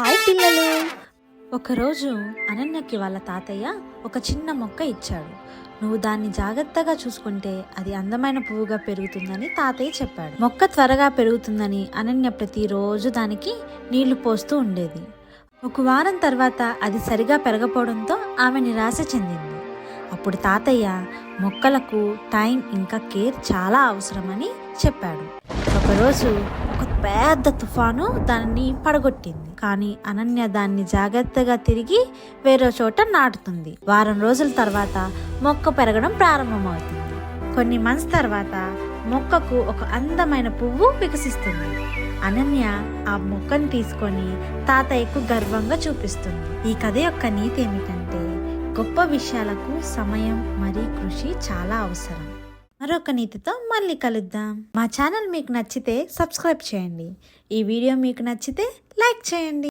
Hi పిల్లలు. ఒకరోజు అనన్యకి వాళ్ళ తాతయ్య ఒక చిన్న మొక్క ఇచ్చాడు. నువ్వు దాన్ని జాగ్రత్తగా చూసుకుంటే అది అందమైన పువ్వుగా పెరుగుతుందని తాతయ్య చెప్పాడు. మొక్క త్వరగా పెరుగుతుందని అనన్య ప్రతిరోజు దానికి నీళ్లు పోస్తూ ఉండేది. ఒక వారం తర్వాత అది సరిగా పెరగపోవడంతో ఆమె నిరాశ చెందింది. అప్పుడు తాతయ్య మొక్కలకు టైం ఇంకా కేర్ చాలా అవసరమని చెప్పాడు. ఒకరోజు ఒక పెద్ద తుఫాను దాన్ని పడగొట్టింది. కానీ అనన్య దాన్ని జాగ్రత్తగా తిరిగి వేరే చోట నాటుతుంది. వారం రోజుల తర్వాత మొక్క పెరగడం ప్రారంభమవుతుంది. కొన్ని మంత్స్ తర్వాత మొక్కకు ఒక అందమైన పువ్వు వికసిస్తుంది. అనన్య ఆ మొక్కను తీసుకొని తాతయ్యకు గర్వంగా చూపిస్తుంది. ఈ కథ యొక్క నీతి ఏమిటంటే, గొప్ప విషయాలకు సమయం మరియు కృషి చాలా అవసరం. మరొక నీతితో మళ్ళీ కలుద్దాం. మా ఛానల్ మీకు నచ్చితే సబ్స్క్రైబ్ చేయండి. ఈ వీడియో మీకు నచ్చితే లైక్ చేయండి.